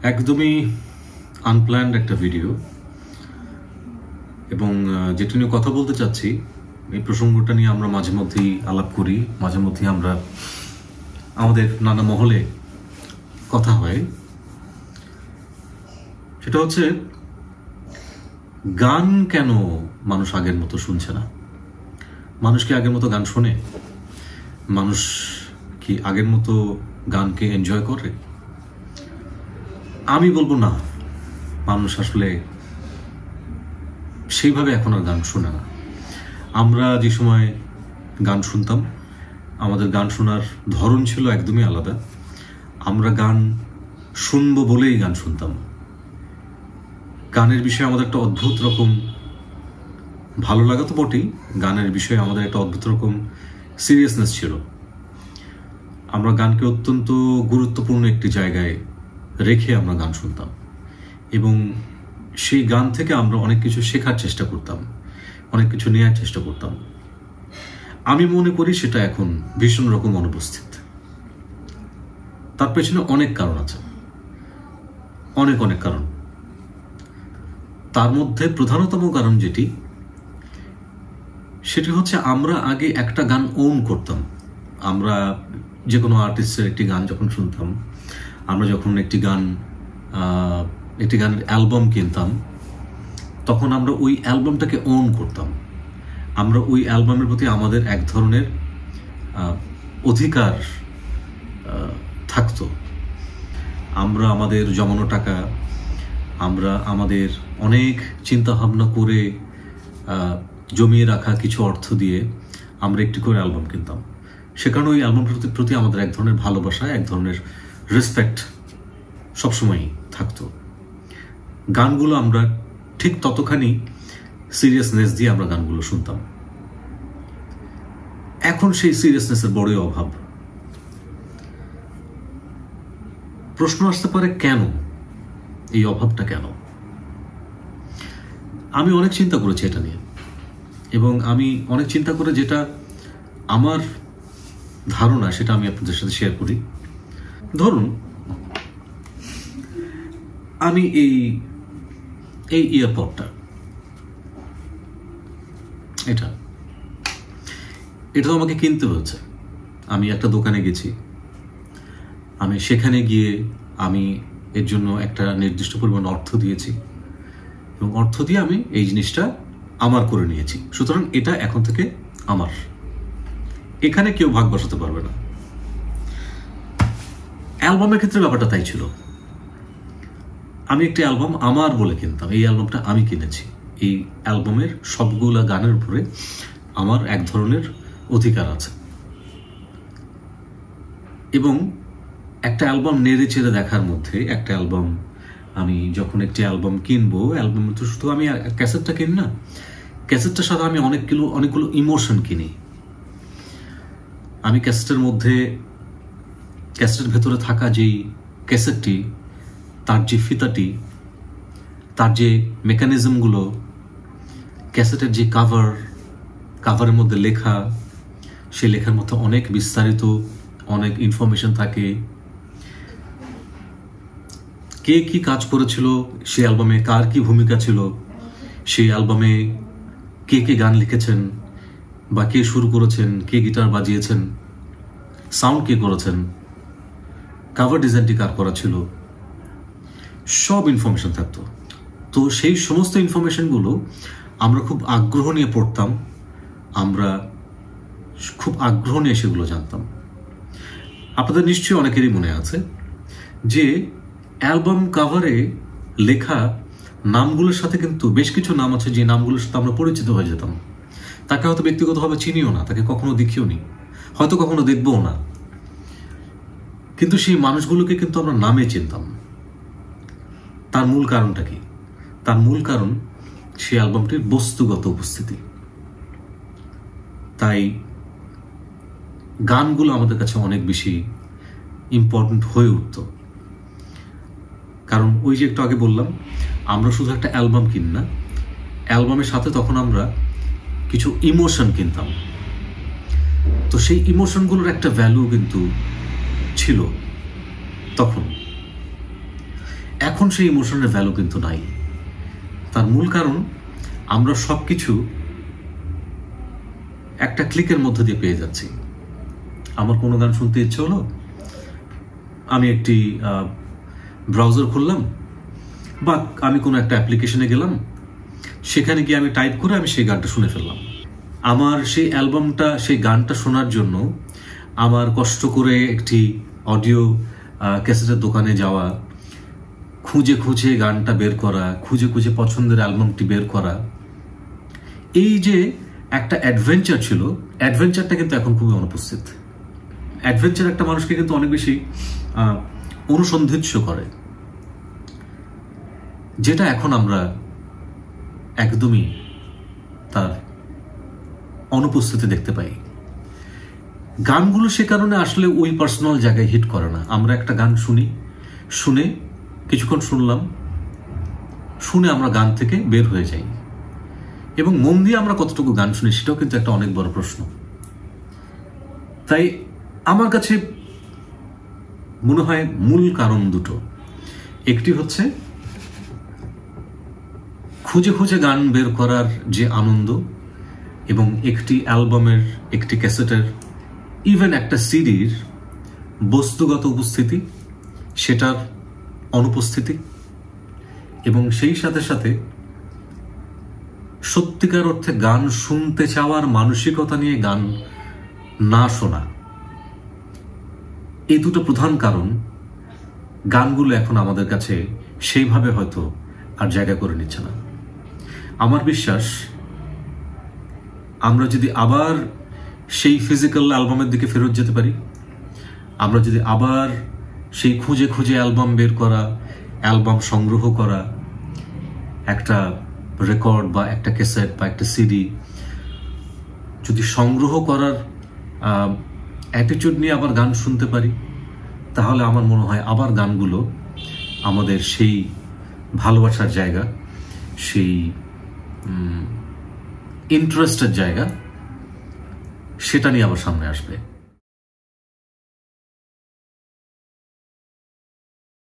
একদমই আনপ্ল্যান্ড একটা ভিডিও এবং যেটা নিয়ে কথা বলতে চাচ্ছি এই প্রসঙ্গটা নিয়ে আমরা মাঝে মধ্যেই আলাপ করি, মাঝে মধ্যেই আমরা আমাদের নানা মহলে কথা হয়। সেটা হচ্ছে গান কেন মানুষ আগের মতো শুনছে না? মানুষ কি আগের মতো গান শোনে? মানুষ কি আগের মতো গানকে এনজয় করে? আমি বলবো না, মানুষ আসলে সেইভাবে এখন আর গান শোনে না। আমরা যে সময় গান শুনতাম, আমাদের গান শোনার ধরন ছিল একদমই আলাদা। আমরা গান শুনবো বলেই গান শুনতাম। গানের বিষয়ে আমাদের একটা অদ্ভুত রকম ভালো লাগা তো বটেই, গানের বিষয়ে আমাদের একটা অদ্ভুত রকম সিরিয়াসনেস ছিল। আমরা গানকে অত্যন্ত গুরুত্বপূর্ণ একটি জায়গায় রেখে আমরা গান শুনতাম এবং সেই গান থেকে আমরা অনেক কিছু শেখার চেষ্টা করতাম, অনেক কিছু নেওয়ার চেষ্টা করতাম। আমি মনে করি সেটা এখন ভীষণ রকম অনুপস্থিত। তার পেছনে অনেক কারণ আছে, অনেক কারণ। তার মধ্যে প্রধানতম কারণ সেটি হচ্ছে আমরা আগে একটা গান ওন করতাম। আমরা যে কোনো আর্টিস্টের একটি গান যখন শুনতাম, আমরা যখন একটি গানের অ্যালবাম কিনতাম, তখন আমরা ওই অ্যালবামটাকে ওন করতাম। আমরা ওই অ্যালবামের প্রতি আমাদের এক ধরনের অধিকার থাকতো। আমরা আমাদের জমানো টাকা, আমরা আমাদের অনেক চিন্তা ভাবনা করে জমিয়ে রাখা কিছু অর্থ দিয়ে আমরা একটি করে অ্যালবাম কিনতাম। সে কারণে ওই অ্যালবামটার প্রতি আমাদের এক ধরনের ভালোবাসা, এক ধরনের রেসপেক্ট সবসময়ই থাকতো। গানগুলো আমরা ঠিক ততখানি সিরিয়াসনেস দিয়ে আমরা গানগুলো শুনতাম। এখন সেই সিরিয়াসনেসের বড়ই অভাব। প্রশ্ন আসতে পারে কেন, এই অভাবটা কেন? আমি অনেক চিন্তা করেছি এটা নিয়ে এবং আমি অনেক চিন্তা করে যেটা আমার ধারণা সেটা আমি আপনাদের সাথে শেয়ার করি। ধরুন, আমি এই ইয়ারপডটা, এটা তো আমাকে কিনতে হয়েছে। আমি একটা দোকানে গেছি, আমি সেখানে গিয়ে আমি এর জন্য একটা নির্দিষ্ট পরিমাণ অর্থ দিয়েছি এবং অর্থ দিয়ে আমি এই জিনিসটা আমার করে নিয়েছি। সুতরাং এটা এখন থেকে আমার, এখানে কেউ ভাগ বসাতে পারবে না। অ্যালবামের ক্ষেত্রে ব্যাপারটা তাই ছিল। আমি একটি অ্যালবাম আমার বলে কিনতাম, এই অ্যালবামটা আমি কিনেছি, এই অ্যালবামের সবগুলা গানের উপরে আমার এক ধরনের অধিকার আছে। এবং একটা অ্যালবাম নেড়ে চেড়ে দেখার মধ্যে, একটা অ্যালবাম আমি যখন একটি অ্যালবাম কিনবো, অ্যালবাম তো শুধু আমি ক্যাসেটটা কিনি না, ক্যাসেটটার সাথে আমি অনেকগুলো ইমোশন কিনি। আমি ক্যাসেটের ভেতরে থাকা যেই ক্যাসেটটি, তার যে ফিতাটি, তার যে মেকানিজমগুলো, ক্যাসেটের যে কাভারের মধ্যে লেখা, সেই লেখার মধ্যে অনেক বিস্তারিত অনেক ইনফরমেশন থাকে। কে কি কাজ করেছিল সেই অ্যালবামে, কার কি ভূমিকা ছিল, সেই অ্যালবামে কে গান লিখেছেন বা কে শুরু করেছেন, কে গিটার বাজিয়েছেন, সাউন্ড কে করেছেন, কাভার ডিজাইনটি কার করা ছিল, সব ইনফরমেশন থাকতো। তো সেই সমস্ত ইনফরমেশনগুলো আমরা খুব আগ্রহ নিয়ে পড়তাম, আমরা খুব আগ্রহ নিয়ে সেগুলো জানতাম। আপনাদের নিশ্চয়ই অনেকেরই মনে আছে যে অ্যালবাম কাভারে লেখা নামগুলোর সাথে কিন্তু বেশ কিছু নাম আছে যে নামগুলোর সাথে আমরা পরিচিত হয়ে যেতাম। তাকে হয়তো ব্যক্তিগতভাবে চিনিও না, তাকে কখনো দেখিও নি, হয়তো কখনো দেখবও না, কিন্তু সেই মানুষগুলোকে কিন্তু আমরা নামে চিনতাম। তার মূল কারণটা কি? তার মূল কারণ সেই অ্যালবামটির বস্তুগত উপস্থিতি। তাই গানগুলো আমাদের কাছে অনেক বেশি ইম্পর্টেন্ট হয়ে উঠত। কারণ ওই যে একটু আগে বললাম, আমরা শুধু একটা অ্যালবাম কিনি না, অ্যালবামের সাথে তখন আমরা কিছু ইমোশন কিনতাম। তো সেই ইমোশনগুলোর একটা ভ্যালু কিন্তু ছিল তখন। এখন সেই ইমোশনের ভ্যালু কিন্তু নাই। তার মূল কারণ আমরা সবকিছু একটা ক্লিকের মধ্যে দিয়ে পেয়ে যাচ্ছি। আমার কোনো গান শুনতে ইচ্ছে হলো, আমি একটি ব্রাউজার খুললাম বা আমি কোনো একটা অ্যাপ্লিকেশনে গেলাম, সেখানে গিয়ে আমি টাইপ করে আমি সেই গানটা শুনে ফেললাম। আমার সেই অ্যালবামটা, সেই গানটা শোনার জন্য আমার কষ্ট করে একটি অডিও ক্যাসেটের দোকানে যাওয়া, খুঁজে খুঁজে গানটা বের করা, খুঁজে খুঁজে পছন্দের অ্যালবামটি বের করা, এই যে একটা অ্যাডভেঞ্চার ছিল, অ্যাডভেঞ্চারটা কিন্তু এখন খুবই অনুপস্থিত। অ্যাডভেঞ্চার একটা মানুষকে কিন্তু অনেক বেশি অনুসন্ধিৎস করে, যেটা এখন আমরা একদমই তার অনুপস্থিতি দেখতে পাই। গানগুলো সে কারণে আসলে ওই পার্সোনাল জায়গায় হিট করে না। আমরা একটা গান শুনি, শুনে কিছুক্ষণ শুনলাম, শুনে আমরা গান থেকে বের হয়ে যাই, এবং মন দিয়ে আমরা কতটুকু গান শুনি সেটাও কিন্তু একটা অনেক বড় প্রশ্ন। তাই আমার কাছে মনে হয় মূল কারণ দুটো। একটি হচ্ছে খুঁজে খুঁজে গান বের করার যে আনন্দ, এবং একটি অ্যালবামের, একটি ক্যাসেটের, ইভেন একটা সিডির বস্তুগত উপস্থিতি, সেটার অনুপস্থিতি, এবং সেই সাথে সাথে সত্যিকার অর্থে গান শুনতে চাওয়ার মানসিকতা নিয়ে গান না শোনা, এই দুটো প্রধান কারণ গানগুলো এখন আমাদের কাছে সেইভাবে হয়তো আর জায়গা করে নিচ্ছে না। আমার বিশ্বাস, আমরা যদি আবার সেই ফিজিক্যাল অ্যালবামের দিকে ফেরত যেতে পারি, আমরা যদি আবার সেই খুঁজে খুঁজে অ্যালবাম বের করা, অ্যালবাম সংগ্রহ করা, একটা রেকর্ড বা একটা ক্যাসেট বা একটা সিডি যদি সংগ্রহ করার অ্যাটিটিউড নিয়ে আবার গান শুনতে পারি, তাহলে আমার মনে হয় আবার গানগুলো আমাদের সেই ভালোবাসার জায়গা, সেই ইন্টারেস্টের জায়গা, সেটা নিয়ে আবার সামনে আসবে।